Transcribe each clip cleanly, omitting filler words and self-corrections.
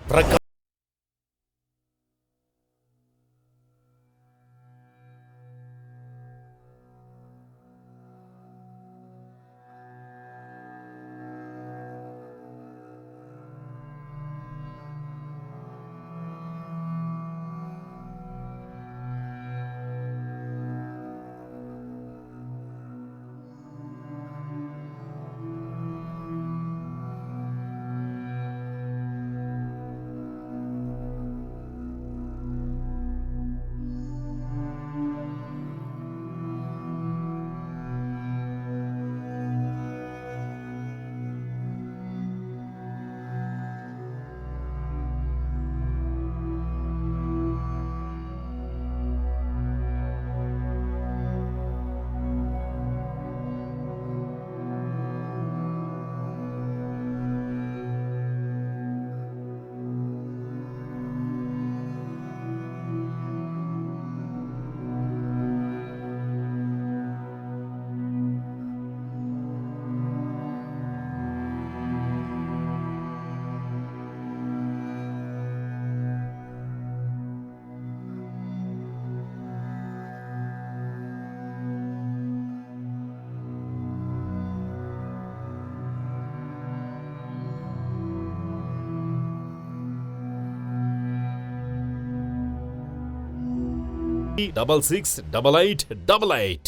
$668888.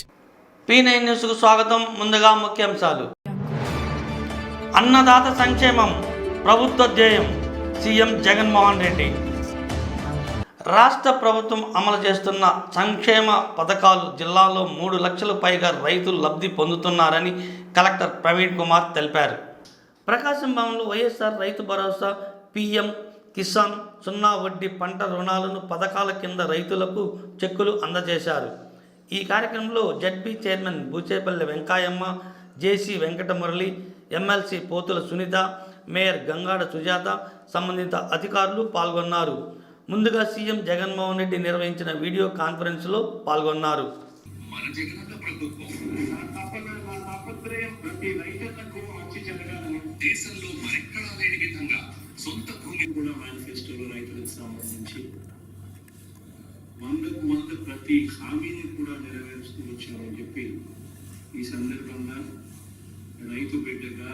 P9 news కు స్వాగతం. ముందుగా ముఖ్యాంశాలు. అన్నదాత సంక్షేమం ప్రభుత్వ ధ్యేయం సీఎం జగన్మోహన్ రెడ్డి. రాష్ట్ర ప్రభుత్వం అమలు చేస్తున్న సంక్షేమ పథకాలు జిల్లాలో 3 లక్షల పైగా రైతులు లబ్ధి పొందుతున్నారని కలెక్టర్ ప్రవీణ్ కుమార్ తెలిపారు. ప్రకాశం భవన్లో వైఎస్ఆర్ రైతు భరోసా, పీఎం కిసాన్, 0 వడ్డీ పంట రుణాలను పథకాల కింద రైతులకు చెక్కులు అందజేశారు. ఈ కార్యక్రమంలో జడ్పీ చైర్మన్ బూచేపల్లి వెంకాయమ్మ, జేసీ వెంకటమురళి, ఎమ్మెల్సీ పోతుల సునీత, మేయర్ గంగాడ సుజాత, సంబంధిత అధికారులు పాల్గొన్నారు. ముందుగా సీఎం జగన్మోహన్ రెడ్డి నిర్వహించిన వీడియో కాన్ఫరెన్స్లో పాల్గొన్నారు. సొంత భూమి కూడా మేనిఫెస్టోలో రైతులకు సంబంధించి 100 ప్రతి హామీని కూడా నెరవేరుస్తూ వచ్చామని చెప్పి ఈ సందర్భంగా రైతు బిడ్డగా,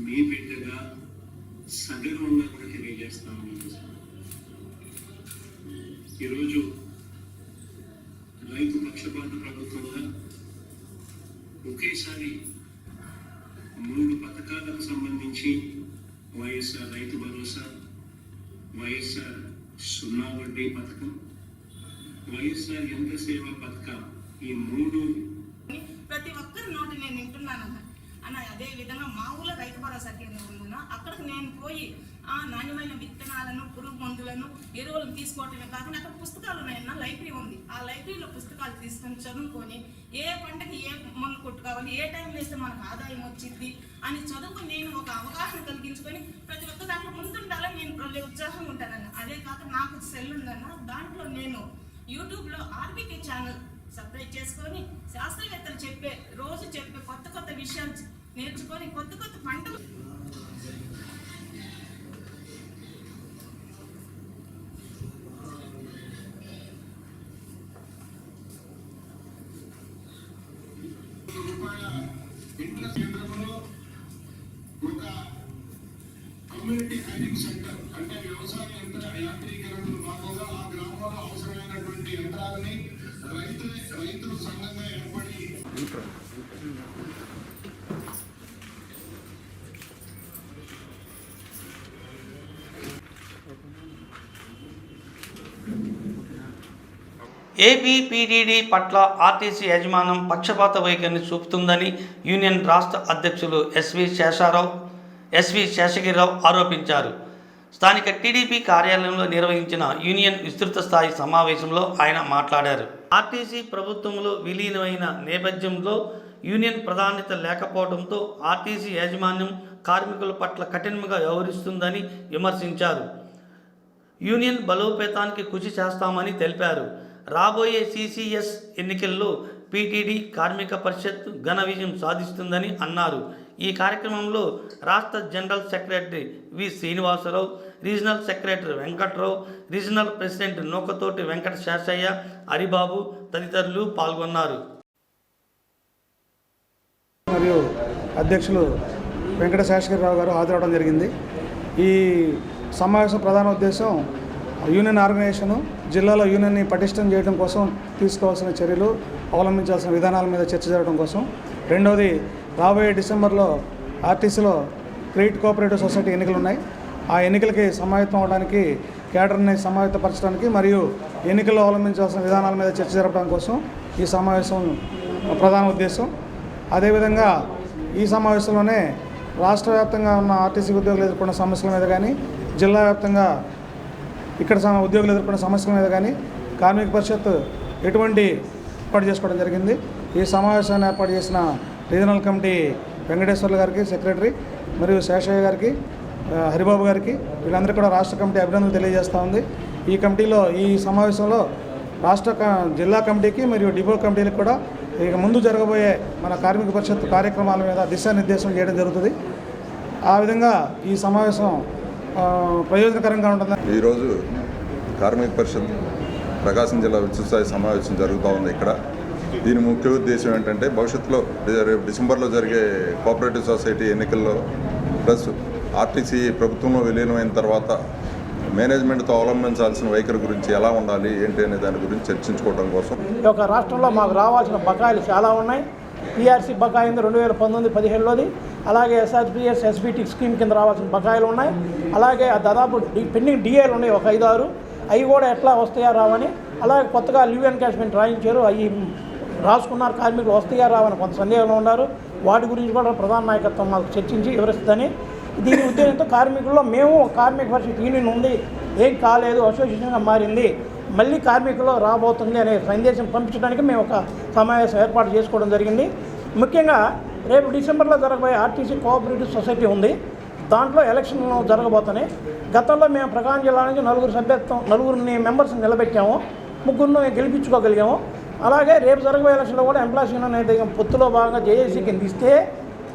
మీ బిడ్డగా సగర్వంగా కూడా తెలియజేస్తామని. ఈరోజు రైతు పక్షపాత ప్రభుత్వంగా ఒకేసారి 3 పథకాలకు సంబంధించి వైఎస్ఆర్ రైతు భరోసా, వైఎస్ఆర్ 0 వడ్డీ పథకం, వైఎస్ఆర్ యంత్ర సేవా పథకం, ఈ 3 ప్రతి ఒక్కరి నోటి నేను వింటున్నానన్న అన్న. అదే విధంగా మా ఊళ్ళో రైతు భరోసా కేంద్రం ఉందన్న. అక్కడికి నేను పోయి నాణ్యమైన విత్తనాలను, పురుగు మందులను, ఎరువులను తీసుకోవటమే కాకుండా అక్కడ పుస్తకాలు ఉన్నాయన్న. లైబ్రరీ ఉంది. ఆ లైబ్రరీలో పుస్తకాలు తీసుకొని చదువుకొని ఏ పంటకి ఏ మందు కొట్టుకోవాలి, ఏ టైం వేస్తే మనకు ఆదాయం వచ్చింది అని చదువుకొని నేను ఒక అవగాహన కలిగించుకొని ప్రతి ఒక్క దాంట్లో ముందుండాలని నేను ప్రతి ఉత్సాహంగా ఉంటానన్న. అదే కాక నాకు సెల్ ఉందన్న. దాంట్లో నేను యూట్యూబ్లో ఆర్బీకే ఛానల్ సబ్స్క్రైబ్ చేసుకొని శాస్త్రవేత్తలు రోజు చెప్పే కొత్త విషయాలు నేర్చుకొని కొత్త పంటలు కేంద్రంలో ఒక కమ్యూనిటీ హైరింగ్ సెంటర్, అంటే వ్యవసాయ యాంత్రీకరణలో భాగంగా ఆ గ్రామంలో అవసరమైనటువంటి యంత్రాలని రైతులు సంఘంగా ఏర్పడి ఏపీపీడీడీ పట్ల ఆర్టీసీ యాజమాన్యం పక్షపాత వైఖరిని చూపుతుందని యూనియన్ రాష్ట్ర అధ్యక్షులు ఎస్వి శేషగిరిరావు ఆరోపించారు. స్థానిక టీడీపీ కార్యాలయంలో నిర్వహించిన యూనియన్ విస్తృత స్థాయి సమావేశంలో ఆయన మాట్లాడారు. ఆర్టీసీ ప్రభుత్వంలో విలీనమైన నేపథ్యంలో యూనియన్ ప్రాధాన్యత లేకపోవడంతో ఆర్టీసీ యాజమాన్యం కార్మికుల పట్ల కఠినంగా వ్యవహరిస్తుందని విమర్శించారు. యూనియన్ బలోపేతానికి కృషి చేస్తామని తెలిపారు. రాబోయే సిసిఎస్ ఎన్నికల్లో పీటీడీ కార్మిక పరిషత్ ఘన విజయం సాధిస్తుందని అన్నారు. ఈ కార్యక్రమంలో రాష్ట్ర general secretary V Srinivasarao, regional secretary Venkatrao, regional president Nukathoti Venkata Seshayya, Haribabu తదితరులు పాల్గొన్నారు. మరియు అధ్యక్షులు వెంకట శేషగిరిరావు గారు హాజరవడం జరిగింది. ఈ సమావేశం ప్రధాన ఉద్దేశం యూనియన్ ఆర్గనైజేషను జిల్లాలో యూనియన్ని పటిష్టం చేయడం కోసం తీసుకోవాల్సిన చర్యలు, అవలంబించాల్సిన విధానాల మీద చర్చ జరగడం కోసం. రెండవది, రాబోయే డిసెంబర్లో ఆర్టీసీలో క్రెడిట్ కోఆపరేటివ్ సొసైటీ ఎన్నికలు ఉన్నాయి. ఆ ఎన్నికలకి సమాయత్తం అవడానికి, కేడర్ని సమాయత్తపరచడానికి మరియు ఎన్నికల్లో అవలంబించాల్సిన విధానాల మీద చర్చ జరపడం కోసం ఈ సమావేశం ప్రధాన ఉద్దేశం. అదేవిధంగా ఈ సమావేశంలోనే రాష్ట్ర వ్యాప్తంగా ఉన్న ఆర్టీసీ ఉద్యోగులు ఎదుర్కొన్న సమస్యల మీద కానీ, జిల్లా వ్యాప్తంగా ఇక్కడ ఉద్యోగులు ఎదుర్కొన్న సమస్యల మీద కానీ కార్మిక పరిషత్ ఎటువంటి ఏర్పాటు చేసుకోవడం జరిగింది. ఈ సమావేశాన్ని ఏర్పాటు చేసిన రీజనల్ కమిటీ వెంకటేశ్వర్లు గారికి, సెక్రటరీ, మరియు శేషయ్య గారికి, హరిబాబు గారికి, వీళ్ళందరికీ కూడా రాష్ట్ర కమిటీ అభినందనలు తెలియజేస్తూ ఉంది. ఈ కమిటీలో ఈ సమావేశంలో జిల్లా కమిటీకి మరియు డిపో కమిటీలకు కూడా ఇక ముందు జరగబోయే మన కార్మిక పరిషత్ కార్యక్రమాల మీద దిశానిర్దేశం చేయడం జరుగుతుంది. ఆ విధంగా ఈ సమావేశం ప్రయోజనకరంగా ఉంటుంది. ఈరోజు కార్మిక పరిషత్ ప్రకాశం జిల్లా విస్తృతస్థాయి సమావేశం జరుగుతూ ఉంది. ఇక్కడ దీని ముఖ్య ఉద్దేశం ఏంటంటే భవిష్యత్తులో రేపు డిసెంబర్లో జరిగే కోఆపరేటివ్ సొసైటీ ఎన్నికల్లో ప్లస్ ఆర్టీసీ ప్రభుత్వంలో విలీనమైన తర్వాత మేనేజ్మెంట్తో అవలంబించాల్సిన వైఖరి గురించి ఎలా ఉండాలి ఏంటి అనే దాని గురించి చర్చించుకోవడం కోసం. ఈ యొక్క రాష్ట్రంలో మాకు రావాల్సిన బకాయిలు చాలా ఉన్నాయి. పీఆర్సీ బకాయి 2019-17లోది, అలాగే ఎస్ఆర్పిఎస్ ఎస్బిటి స్కీమ్ కింద రావాల్సిన బకాయిలు ఉన్నాయి. అలాగే దాదాపు పెండింగ్ డిఏలు ఉన్నాయి, ఒక 5-6. అవి కూడా ఎట్లా వస్తాయా రావని, అలాగే కొత్తగా లీవ్ ఎన్కాష్మెంట్ రాయించారు, అవి రాసుకున్నారు. కార్మికులు వస్తాయా రావని కొంత సందేహంలో ఉన్నారు. వాటి గురించి కూడా ప్రధాన నాయకత్వం మాకు చర్చించి వివరిస్తుందని. దీని ఉద్దేశంతో కార్మికుల్లో మేము కార్మిక పరిషత్ యూనియన్ ఉంది, ఏం కాలేదు, అసోసియేషన్గా మారింది, మళ్ళీ కార్మికులు రాబోతుంది అనే సందేశం పంపించడానికి మేము ఒక సమావేశం ఏర్పాటు చేసుకోవడం జరిగింది. ముఖ్యంగా రేపు డిసెంబర్లో జరగబోయే ఆర్టీసీ కోఆపరేటివ్ సొసైటీ ఉంది. దాంట్లో ఎలక్షన్లు జరగబోతున్నాయి. గతంలో మేము ప్రకాశం జిల్లా నుంచి 4 మెంబర్స్ని నిలబెట్టాము, 3 గెలిపించుకోగలిగాము. అలాగే రేపు జరగబోయే ఎలక్షన్లో కూడా ఎంప్లాయీస్ యూనియన్ అనేది పొత్తులో భాగంగా జేఏసీ కింద ఇస్తే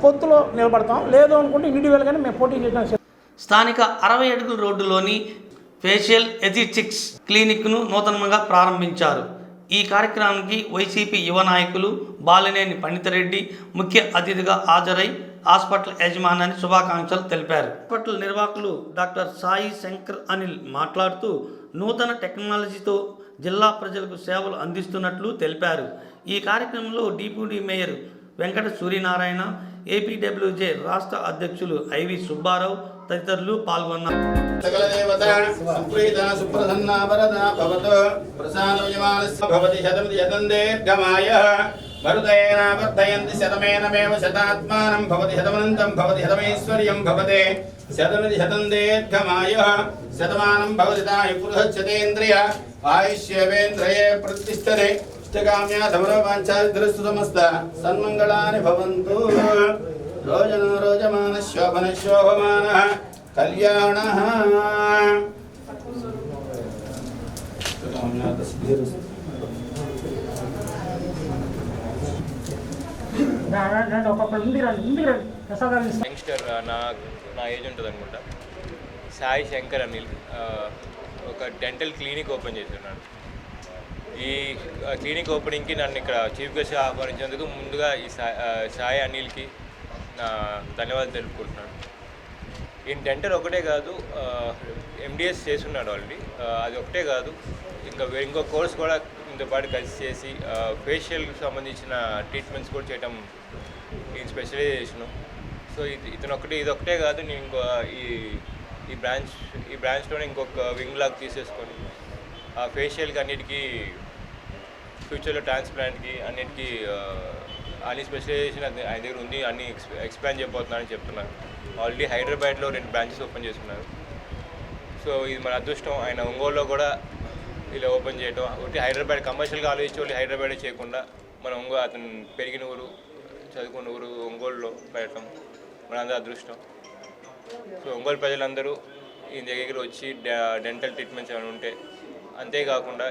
పొత్తులో నిలబడతాం, లేదు అనుకుంటే ఇండివిజువల్గానే మేము పోటీ చేయడానికి. స్థానిక 60 అడుగుల రోడ్డులోని ఫేషియల్ ఎథిక్స్ క్లినిక్ను నూతనంగా ప్రారంభించారు. ఈ కార్యక్రమానికి వైసీపీ యువ నాయకులు బాలినేని పండితరెడ్డి ముఖ్య అతిథిగా హాజరై హాస్పిటల్ యజమానాన్ని శుభాకాంక్షలు తెలిపారు. హాస్పిటల్ నిర్వాహకులు డాక్టర్ సాయి శంకర్ అనిల్ మాట్లాడుతూ నూతన టెక్నాలజీతో జిల్లా ప్రజలకు సేవలు అందిస్తున్నట్లు తెలిపారు. ఈ కార్యక్రమంలో deputy mayor Venkata Suryanarayana, APWJ రాష్ట్ర అధ్యక్షులు ఐవి సుబ్బారావు తదితరులు పాల్గొన్నారు. ఇష్టకామ్యా ధమరవాంఛాదిద్రస్తు సమస్త సన్మంగళాని భవంతు. రోజన రోజమాన శోభన శోభమాన కళ్యాణ. యంగ్స్టర్, నా ఏజ్ ఉంటుంది అనుకుంటా, సాయి శంకర్ అనిల్ ఒక డెంటల్ క్లినిక్ ఓపెన్ చేస్తున్నాడు. ఈ క్లినిక్ ఓపెనింగ్కి నన్ను ఇక్కడ చీఫ్ గెస్ట్ ఆహ్వానించినందుకు ముందుగా ఈ సాయి అనిల్కి నా ధన్యవాదాలు తెలుపుకుంటున్నాను. ఈ డెంటల్ ఒకటే కాదు, ఎండిఎస్ చేస్తున్నాడు ఆల్రెడీ. అది ఒకటే కాదు, ఇంకో కోర్స్ కూడా ఇంతో పాటు కలిసి చేసి ఫేషియల్కి సంబంధించిన ట్రీట్మెంట్స్ కూడా చేయడం ఈ స్పెషలైజేషను. సో ఇది ఒకటే కాదు, నేను ఈ బ్రాంచ్లోనే ఇంకొక వింగ్ లాగా తీసేసుకొని ఆ ఫేషియల్కి అన్నిటికీ, ఫ్యూచర్లో ట్రాన్స్ప్లాంట్కి అన్నిటికీ అన్ని స్పెషలైజేషన్ ఆయన దగ్గర ఉంది, అన్ని ఎక్స్పాండ్ చేయబోతున్నారని చెప్తున్నారు. ఆల్రెడీ హైదరాబాద్లో 2 బ్రాంచెస్ ఓపెన్ చేస్తున్నారు. సో ఇది మన అదృష్టం. ఆయన ఒంగోలులో కూడా ఇలా ఓపెన్ చేయడం, ఒకటి హైదరాబాద్ కమర్షియల్గా ఆలోచించి వాళ్ళు హైదరాబాద్ చేయకుండా మన అతను పెరిగిన ఊరు, చదువుకున్న ఊరు ఒంగోలులో పెట్టడం మనందరూ అదృష్టం. సో ఒంగోలు ప్రజలందరూ ఈ దగ్గర వచ్చి డెంటల్ ట్రీట్మెంట్స్ ఏమైనా ఉంటే, అంతేకాకుండా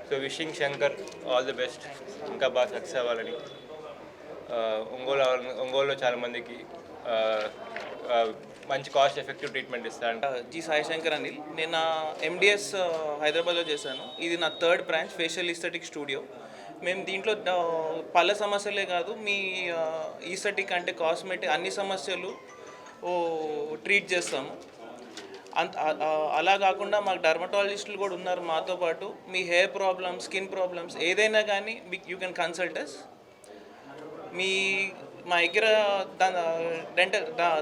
so wishing Shankar all the best, ఇంకా బాగా సక్సెస్ అవ్వాలని. ఒంగోలులో చాలామందికి మంచి కాస్ట్ ఎఫెక్టివ్ ట్రీట్మెంట్ ఇస్తారు. జి సాయి శంకర్ అనిల్. నేను నా ఎండిఎస్ హైదరాబాద్లో చేశాను. ఇది నా 3rd branch facial aesthetic studio. మేము దీంట్లో పళ్ళ సమస్యలే కాదు, మీ ఈస్థెటిక్ అంటే కాస్మెటిక్ అన్ని సమస్యలు ట్రీట్ చేస్తాము. అలా కాకుండా మాకు డర్మటాలజిస్టులు కూడా ఉన్నారు మాతో పాటు. మీ హెయిర్ ప్రాబ్లమ్స్, స్కిన్ ప్రాబ్లమ్స్ ఏదైనా కానీ యూ కెన్ కన్సల్ట్ అస్. మా దగ్గర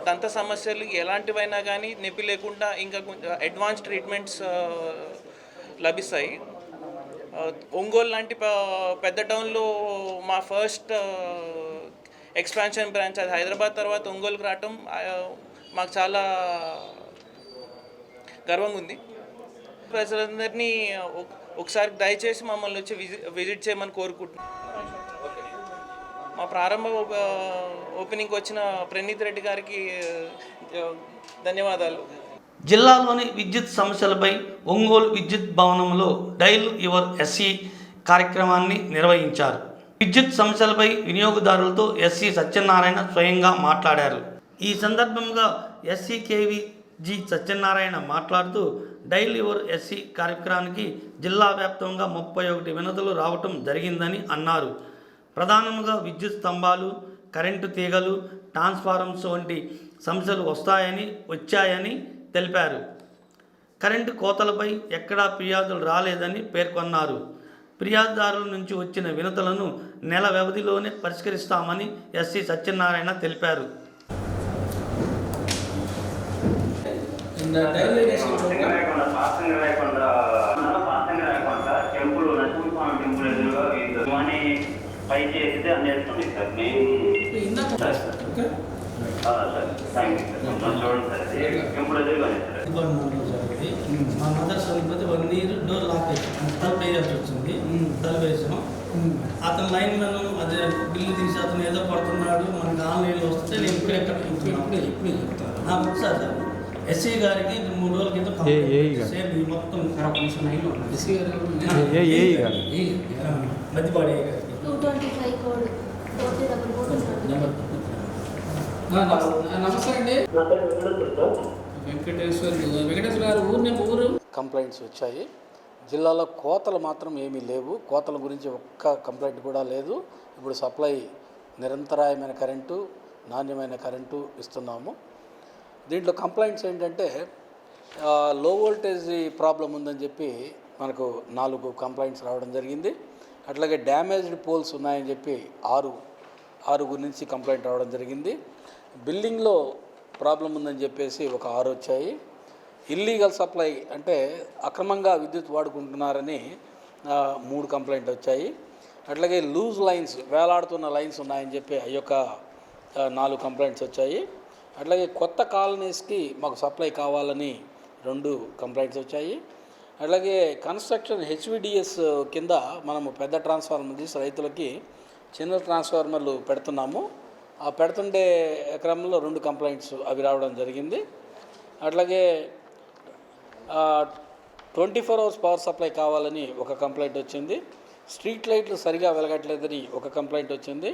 దంత సమస్యలు ఎలాంటివైనా కానీ నొప్పి లేకుండా ఇంకా కొంచెం అడ్వాన్స్ ట్రీట్మెంట్స్ లభిస్తాయి. ఒంగోలు లాంటి పెద్ద టౌన్లో మా ఫస్ట్ ఎక్స్పాన్షన్ బ్రాంచ్, అది హైదరాబాద్ తర్వాత ఒంగోలుకు రావటం మాకు చాలా గర్వంగా ఉంది. ప్రజలందరినీ ఒకసారి దయచేసి మమ్మల్ని వచ్చి విజిట్ చేయమని కోరుకుంటున్నాం. మా ప్రారంభ ఓపెనింగ్కి వచ్చిన ప్రణీత్ రెడ్డి గారికి ధన్యవాదాలు. జిల్లాలోని విద్యుత్ సమస్యలపై ఒంగోలు విద్యుత్ భవనంలో డైల్ యువర్ ఎస్సీ కార్యక్రమాన్ని నిర్వహించారు. విద్యుత్ సమస్యలపై వినియోగదారులతో ఎస్సీ సత్యనారాయణ స్వయంగా మాట్లాడారు. ఈ సందర్భంగా ఎస్సీకేవి జి సత్యనారాయణ మాట్లాడుతూ డైల్ యువర్ ఎస్సీ కార్యక్రమానికి జిల్లా వ్యాప్తంగా 31 వినతులు రావటం జరిగిందని అన్నారు. ప్రధానంగా విద్యుత్ స్తంభాలు, కరెంటు తీగలు, ట్రాన్స్ఫార్మర్స్ వంటి సమస్యలు వచ్చాయని తెలిపారు. కరెంటు కోతలపై ఎక్కడా ఫిర్యాదులు రాలేదని పేర్కొన్నారు. ఫిర్యాదుదారుల నుంచి వచ్చిన వినతులను నెల వ్యవధిలోనే పరిష్కరిస్తామని ఎస్సీ సత్యనారాయణ తెలిపారు. పై చేస్తే అనేస్తుంది సార్. మేము సార్ థ్యాంక్ యూ సార్. చూడండి సార్, టెంపుల్ ఎదురుగానే సార్. మా మదర్ సరిపోతే 1 ఇయర్ డోర్ లాక్ అయిపోయింది, తలుపు వేయాల్సి వచ్చింది. తలుపు వేసాము. అతను లైన్లను అదే బిల్లు తీసి అతను ఏదో పడుతున్నాడు, మనకి ఆన్లైన్లో వస్తే నేను ఇప్పుడు చెప్తాను సార్. ఎస్సీ గారికి 3 రోజుల కింద సేమ్ మొత్తం మధ్యపాడి 225 కోడ్ 40 నమస్తే అండి. వెంకటేశ్వర గారు ఊరు కంప్లైంట్స్ వచ్చాయి. జిల్లాలో కోతలు మాత్రం ఏమీ లేవు. కోతల గురించి ఒక్క కంప్లైంట్ కూడా లేదు. ఇప్పుడు సప్లై నిరంతరాయమైన కరెంటు, నాణ్యమైన కరెంటు ఇస్తున్నాము. దీంట్లో కంప్లైంట్స్ ఏంటంటే లో వోల్టేజ్ ప్రాబ్లం ఉందని చెప్పి మనకు 4 కంప్లైంట్స్ రావడం జరిగింది. అట్లాగే డ్యామేజ్డ్ పోల్స్ ఉన్నాయని చెప్పి 6 నుంచి కంప్లైంట్ రావడం జరిగింది. బిల్డింగ్లో ప్రాబ్లం ఉందని చెప్పేసి ఒక 6 వచ్చాయి. ఇల్లీగల్ సప్లై అంటే అక్రమంగా విద్యుత్ వాడుకుంటున్నారని 3 కంప్లైంట్ వచ్చాయి. అట్లాగే లూజ్ లైన్స్, వేలాడుతున్న లైన్స్ ఉన్నాయని చెప్పి అయ్యొక 4 కంప్లైంట్స్ వచ్చాయి. అట్లాగే కొత్త కాలనీస్కి మాకు సప్లై కావాలని 2 కంప్లైంట్స్ వచ్చాయి. అట్లాగే కన్స్ట్రక్షన్ హెచ్విడిఎస్ కింద మనము పెద్ద ట్రాన్స్ఫార్మర్ తీసి రైతులకి చిన్న ట్రాన్స్ఫార్మర్లు పెడుతున్నాము. ఆ పెడుతుండే క్రమంలో 2 కంప్లైంట్స్ అవి రావడం జరిగింది. అట్లాగే 24 hours పవర్ సప్లై కావాలని ఒక కంప్లైంట్ వచ్చింది. స్ట్రీట్ లైట్లు సరిగా వెలగట్లేదని ఒక కంప్లైంట్ వచ్చింది.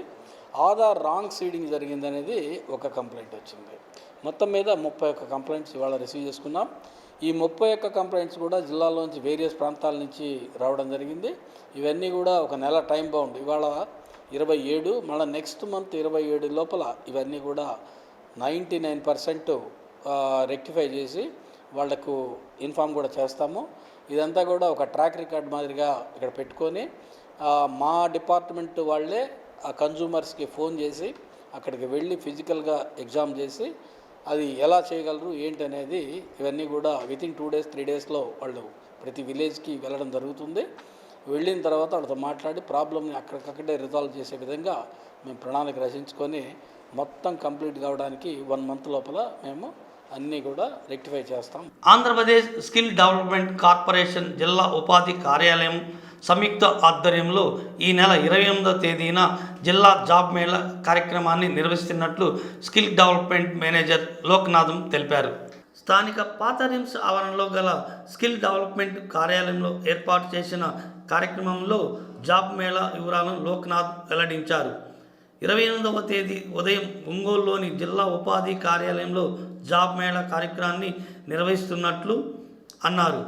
ఆధార్ రాంగ్ సీడింగ్ జరిగిందనేది ఒక కంప్లైంట్ వచ్చింది. మొత్తం మీద 31 కంప్లైంట్స్ ఇవాళ రిసీవ్ చేసుకున్నాం. ఈ 31 కంప్లైంట్స్ కూడా జిల్లాలోంచి వేరియస్ ప్రాంతాల నుంచి రావడం జరిగింది. ఇవన్నీ కూడా ఒక నెల టైం బౌండ్. ఇవాళ 27, మళ్ళీ నెక్స్ట్ మంత్ 27 లోపల ఇవన్నీ కూడా 99% రెక్టిఫై చేసి వాళ్లకు ఇన్ఫామ్ కూడా చేస్తాము. ఇదంతా కూడా ఒక ట్రాక్ రికార్డ్ మాదిరిగా ఇక్కడ పెట్టుకొని మా డిపార్ట్మెంట్ వాళ్ళే ఆ కన్జ్యూమర్స్కి ఫోన్ చేసి అక్కడికి వెళ్ళి ఫిజికల్గా ఎగ్జామ్ చేసి అది ఎలా చేయగలరు ఏంటి అనేది ఇవన్నీ కూడా వితిన్ 2 days 3 daysలో వాళ్ళు ప్రతి విలేజ్కి వెళ్ళడం జరుగుతుంది. వెళ్ళిన తర్వాత వాళ్ళతో మాట్లాడి ప్రాబ్లమ్ని అక్కడికక్కడే రిజాల్వ్ చేసే విధంగా మేము ప్రణాళిక రచించుకొని మొత్తం కంప్లీట్ కావడానికి 1 month లోపల మేము అన్నీ కూడా రెక్టిఫై చేస్తాం. ఆంధ్రప్రదేశ్ స్కిల్ డెవలప్మెంట్ కార్పొరేషన్ జిల్లా ఉపాధి కార్యాలయం సంయుక్త ఆధ్వర్యంలో ఈ నెల 28వ తేదీన జిల్లా జాబ్ మేళా కార్యక్రమాన్ని నిర్వహిస్తున్నట్లు స్కిల్ డెవలప్మెంట్ మేనేజర్ లోక్నాథం తెలిపారు. స్థానిక పాత రిమ్స్ ఆవరణలో గల స్కిల్ డెవలప్మెంట్ కార్యాలయంలో ఏర్పాటు చేసిన కార్యక్రమంలో జాబ్ మేళా వివరాలను లోక్నాథ్ వెల్లడించారు. 28వ తేదీ ఉదయం ఒంగోలులోని జిల్లా ఉపాధి కార్యాలయంలో జాబ్ మేళా కార్యక్రమాన్ని నిర్వహిస్తున్నట్లు అన్నారు.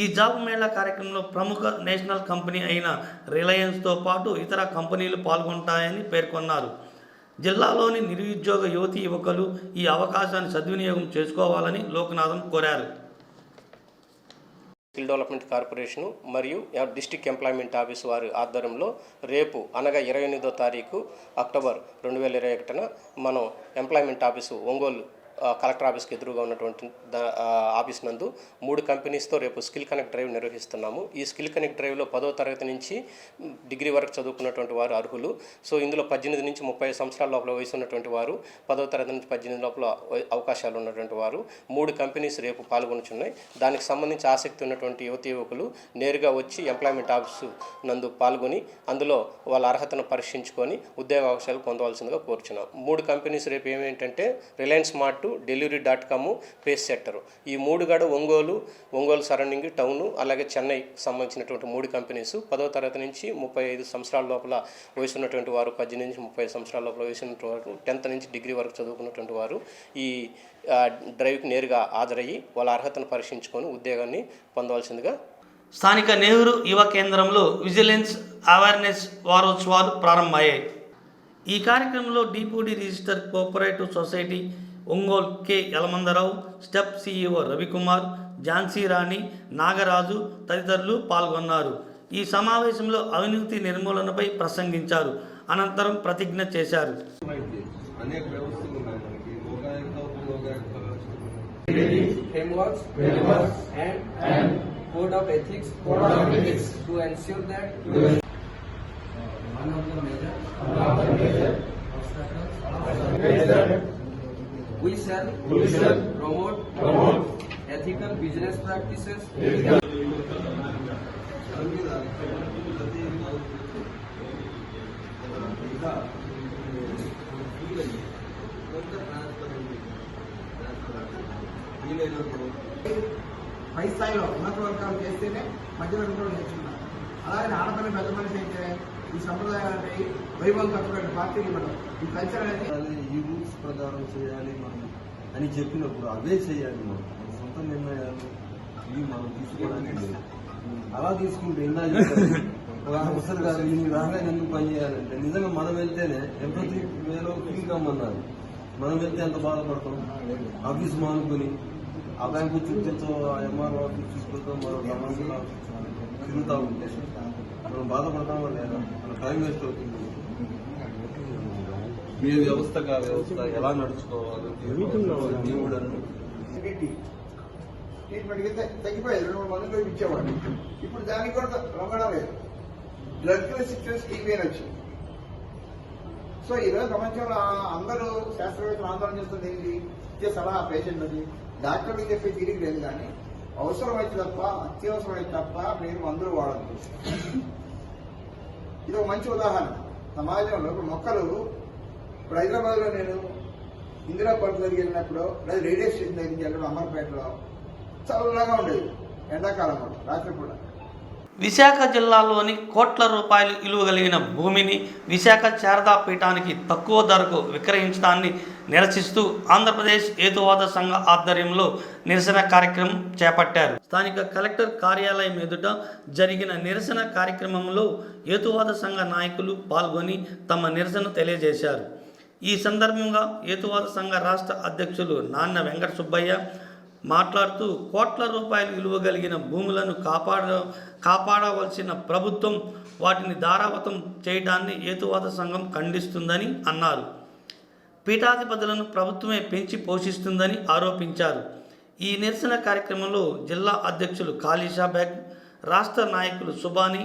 ఈ జాబ్ మేళా కార్యక్రమంలో ప్రముఖ నేషనల్ కంపెనీ అయిన రిలయన్స్తో పాటు ఇతర కంపెనీలు పాల్గొంటాయని పేర్కొన్నారు. జిల్లాలోని నిరుద్యోగ యువతీ యువకులు ఈ అవకాశాన్ని సద్వినియోగం చేసుకోవాలని లోకనాథన్ కోరారు. స్కిల్ డెవలప్మెంట్ కార్పొరేషను మరియు డిస్ట్రిక్ట్ ఎంప్లాయ్మెంట్ ఆఫీస్ వారి ఆధ్వర్యంలో రేపు అనగా 28వ తారీఖు అక్టోబర్ 2021 మనం ఎంప్లాయ్మెంట్ ఆఫీసు ఒంగోలు కలెక్టర్ ఆఫీస్కి ఎదురుగా ఉన్నటువంటి ఆఫీస్ నందు 3 కంపెనీస్తో రేపు స్కిల్ కనెక్ట్ డ్రైవ్ నిర్వహిస్తున్నాము. ఈ స్కిల్ కనెక్ట్ డ్రైవ్లో 10వ తరగతి నుంచి డిగ్రీ వరకు చదువుకున్నటువంటి వారు అర్హులు. సో ఇందులో 18 నుంచి 30 సంవత్సరాల లోపల వయసు ఉన్నటువంటి వారు, 10వ తరగతి నుంచి 18 లోపల అవకాశాలు ఉన్నటువంటి వారు 3 కంపెనీస్ రేపు పాల్గొనుచున్నాయి. దానికి సంబంధించి ఆసక్తి ఉన్నటువంటి యువతీ యువకులు నేరుగా వచ్చి ఎంప్లాయ్మెంట్ ఆఫీసు నందు పాల్గొని అందులో వాళ్ళ అర్హతను పరీక్షించుకొని ఉద్యోగ అవకాశాలు పొందవలసిందిగా కోరుచున్నాం. 3 కంపెనీస్ రేపు ఏమేంటంటే రిలయన్స్ మార్ట్, Delivery.com, పేస్ సెక్టర్. ఈ 3 గడ ఒంగోలు సరౌండింగ్ టౌను అలాగే చెన్నై సంబంధించినటువంటి 3 కంపెనీస్ 10వ తరగతి నుంచి 35 సంవత్సరాల లోపల వయసు ఉన్నటువంటి వారు, 18 నుంచి 30 సంవత్సరాల లోపల వయసు ఉన్నటువంటి వారు, 10th నుంచి డిగ్రీ వరకు చదువుకున్నటువంటి వారు ఈ డ్రైవ్కి నేరుగా హాజరయ్యి వాళ్ళ అర్హతను పరీక్షించుకొని ఉద్యోగాన్ని పొందవలసిందిగా. స్థానిక నెహ్రూ యువ కేంద్రంలో విజిలెన్స్ అవేర్నెస్ వారోత్సవాలు ప్రారంభమయ్యాయి. ఈ కార్యక్రమంలో deputy register cooperative society Ongole K Yalamandarao, step CEO Ravikumar, Jhansi Rani, Nagaraju తదితరులు పాల్గొన్నారు. ఈ సమావేశంలో అవినీతి నిర్మూలనపై ప్రసంగించారు. అనంతరం ప్రతిజ్ఞ చేశారు. We shall promote ethical business practices. పై స్థాయిలో ఉన్నత వర్గాలు చేస్తేనే మధ్యవర్గంలో నేర్చుకున్నారు. అలాగే ఆడపల్లి పెద్ద మనిషి అయితే ఈ సంప్రదాయాలంటే వైభవం కట్టుకునే పార్టీలు మనం ఈ కల్చర్ అనేది ఈ రూల్స్ ప్రకారం చేయాలి మనం అని చెప్పినప్పుడు అవే చేయాలి. మనం మన సొంత నిర్ణయాలు ఇవి మనం తీసుకోవడానికి లేదు. అలా తీసుకుంటే అవసరం కాదు ఇన్ని రాగానే ఎందుకు పని చేయాలంటే నిజంగా మనం వెళ్తేనే ఎంప్రతి వేలో ఇన్కమ్ అన్నారు. మనం వెళ్తే ఎంత బాధపడతాం. ఆఫీస్ మానుకొని ఆ బ్యాంకు చుట్టూ ఎంఆర్ఓ ఆఫీస్ చుట్టూ మరో గవర్నమెంట్ ఆఫీస్ తిరుగుతూ ఉంటే మనం బాధపడతామో లేదా, మన టైం వేస్ట్ అవుతుంది. మీ వ్యవస్థగా వ్యవస్థ ఎలా నడుచుకోవాలి ట్రీట్మెంట్ తగ్గిపోయేది. 2-3 మందులు ఇచ్చేవాడు. ఇప్పుడు దానికి కూడా రమణ లేదు. డ్రగ్ రెసిస్టెన్స్ టీబీఎన్ వచ్చింది. సో ఈరోజు ప్రపంచంలో అందరూ శాస్త్రవేత్తలు ఆందోళన చేస్తుంది ఏంటి, ఇచ్చే సలహా పేషెంట్ అది డాక్టర్కి చెప్పే తిరిగి లేదు. కానీ అవసరమైతే తప్ప అత్యవసరమైతే తప్ప మీరు మందులు వాడద్దు. ఇది ఒక మంచి ఉదాహరణ. సమాజంలో ఇప్పుడు మొక్కలు ఇప్పుడు హైదరాబాద్లో నేను ఇందిరా పార్క్ దగ్గరికి వెళ్ళినప్పుడు లేదా రేడియో స్టేషన్ దగ్గరికి వెళ్ళడం అమర్పేటలో చల్లగా ఉండేది ఎండాకాలంలో రాత్రిపూట. విశాఖ జిల్లాలోని కోట్ల రూపాయలు విలువ కలిగిన భూమిని విశాఖ శారదా పీఠానికి తక్కువ ధరకు విక్రయించడాన్ని నిరసిస్తూ ఆంధ్రప్రదేశ్ హేతువాద సంఘ ఆధ్వర్యంలో నిరసన కార్యక్రమం చేపట్టారు. స్థానిక కలెక్టర్ కార్యాలయం ఎదుట జరిగిన నిరసన కార్యక్రమంలో హేతువాద సంఘ నాయకులు పాల్గొని తమ నిరసన తెలియజేశారు. ఈ సందర్భంగా హేతువాద సంఘ రాష్ట్ర అధ్యక్షులు నాన్న వెంకట సుబ్బయ్య మాట్లాడుతూ కోట్ల రూపాయలు విలువ కలిగిన భూములను కాపాడవలసిన ప్రభుత్వం వాటిని దారావతం చేయడాన్ని హేతువాద సంఘం ఖండిస్తుందని అన్నారు. పీఠాధిపతులను ప్రభుత్వమే పెంచి పోషిస్తుందని ఆరోపించారు. ఈ నిరసన కార్యక్రమంలో జిల్లా అధ్యక్షులు ఖాళీషా బేగ్, రాష్ట్ర నాయకులు సుబాని,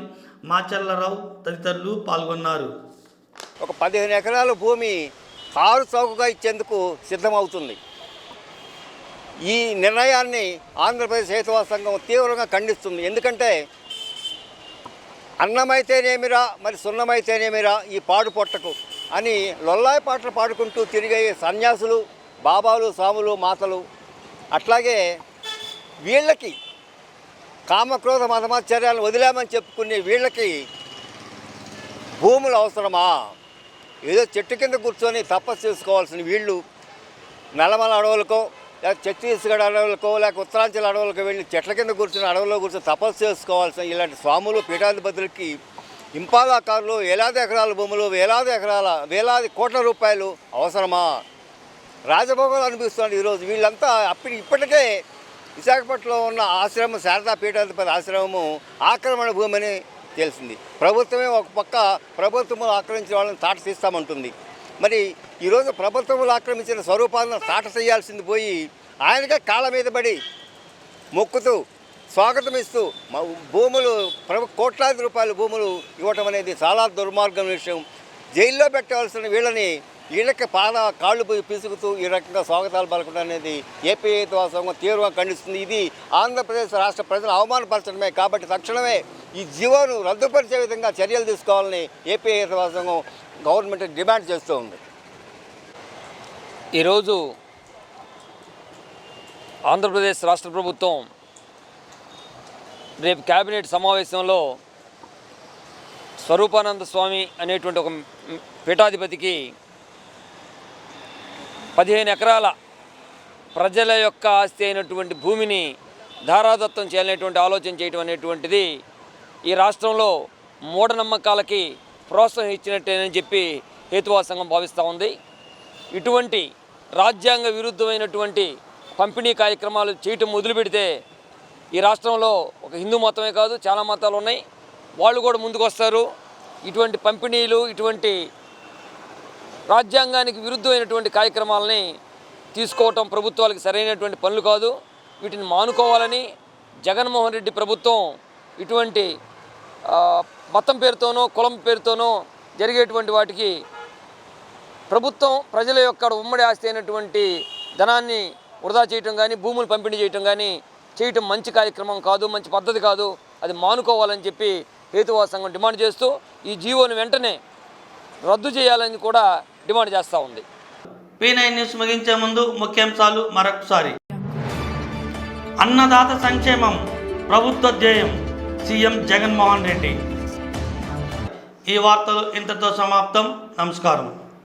మాచర్లరావు తదితరులు పాల్గొన్నారు. ఒక 15 ఎకరాల భూమి కారు చౌకగా ఇచ్చేందుకు సిద్ధమవుతుంది. ఈ నిర్ణయాన్ని ఆంధ్రప్రదేశ్ హేతువాద సంఘం తీవ్రంగా ఖండిస్తుంది. ఎందుకంటే అన్నమైతేనేమిరా మరి సున్నమైతేనేమిరా ఈ పాడు పొట్టకు అని లొల్లాయి పాటలు పాడుకుంటూ తిరిగే సన్యాసులు, బాబాలు, స్వాములు, మాతలు, అట్లాగే వీళ్ళకి కామక్రోధ మతమాచర్యాలను వదిలామని చెప్పుకునే వీళ్ళకి భూములు అవసరమా? ఏదో చెట్టు కింద కూర్చొని తపస్సు చేసుకోవాల్సిన వీళ్ళు నల్లమల అడవులకో లేక ఛత్తీస్గఢ్ అడవులకో లేక ఉత్తరాంచల్ అడవులకు వెళ్ళి చెట్ల కింద కూర్చుని అడవుల్లో కూర్చొని తపస్సు చేసుకోవాల్సిన ఇలాంటి స్వాములు పీఠాధిపతులకి ఇంపాదాకారులు వేలాది ఎకరాల భూములు వేలాది కోట్ల రూపాయలు అవసరమా? రాజభోగాలు అనిపిస్తుంది ఈరోజు. వీళ్ళంతా ఇప్పటికే విశాఖపట్నంలో ఉన్న ఆశ్రమం శారదా పీఠాధిపతి ఆశ్రమము ఆక్రమణ భూమి అని తెలిసింది. ప్రభుత్వమే ఒక పక్క ప్రభుత్వములు ఆక్రమించిన వాళ్ళని తాట తీస్తామంటుంది. మరి ఈరోజు ప్రభుత్వములు ఆక్రమించిన స్వరూపాలను తాట చేయాల్సింది పోయి ఆయనకే కాళ్ళ మీద పడి మొక్కుతూ స్వాగతం ఇస్తూ భూములు కోట్లాది రూపాయల భూములు ఇవ్వటం అనేది చాలా దుర్మార్గం విషయం. జైల్లో పెట్టవలసిన వీళ్ళకి కాళ్ళు పిసుకుతూ ఈ రకంగా స్వాగతాలు పలకడం అనేది ఏపీ సంఘం తీవ్రంగా ఖండిస్తుంది. ఇది ఆంధ్రప్రదేశ్ రాష్ట్ర ప్రజలు అవమానపరచడమే. కాబట్టి తక్షణమే ఈ జీవోను రద్దుపరిచే విధంగా చర్యలు తీసుకోవాలని ఏపీ సంఘం గవర్నమెంట్ డిమాండ్ చేస్తూ ఉంది. ఈరోజు ఆంధ్రప్రదేశ్ రాష్ట్ర ప్రభుత్వం రేపు కేబినెట్ సమావేశంలో స్వరూపానంద స్వామి అనేటువంటి ఒక పీఠాధిపతికి 15 ఎకరాల ప్రజల యొక్క ఆస్తి అయినటువంటి భూమిని ధారాదత్తం చేయాలనేటువంటి ఆలోచన చేయడం అనేటువంటిది ఈ రాష్ట్రంలో మూఢనమ్మకాలకి ప్రోత్సాహం ఇచ్చినట్టేనని చెప్పి హేతువాద సంఘం భావిస్తూ ఉంది. ఇటువంటి రాజ్యాంగ విరుద్ధమైనటువంటి పంపిణీ కార్యక్రమాలు చేయటం మొదలుపెడితే ఈ రాష్ట్రంలో ఒక హిందూ మతమే కాదు చాలా మతాలు ఉన్నాయి, వాళ్ళు కూడా ముందుకు వస్తారు. ఇటువంటి పంపిణీలు ఇటువంటి రాజ్యాంగానికి విరుద్ధమైనటువంటి కార్యక్రమాలని తీసుకోవటం ప్రభుత్వాలకు సరైనటువంటి పనులు కాదు. వీటిని మానుకోవాలని జగన్మోహన్ రెడ్డి ప్రభుత్వం ఇటువంటి మతం పేరుతోనో కులం పేరుతోనో జరిగేటువంటి వాటికి ప్రభుత్వం ప్రజల యొక్క ఉమ్మడి ఆస్తి అయినటువంటి ధనాన్ని వృధా చేయటం కానీ భూములు పంపిణీ చేయటం మంచి కార్యక్రమం కాదు, మంచి పద్ధతి కాదు. అది మానుకోవాలని చెప్పి హేతువాద సంఘం డిమాండ్ చేస్తూ ఈ జీవోను వెంటనే రద్దు చేయాలని కూడా డిమాండ్ చేస్తూ ఉంది. P9 న్యూస్ ముగించే ముందు ముఖ్యాంశాలు మరొకసారి. అన్నదాత సంక్షేమం ప్రభుత్వ ధ్యేయం సీఎం జగన్మోహన్ రెడ్డి. ఈ వార్తలు ఇంతతో సమాప్తం. నమస్కారం.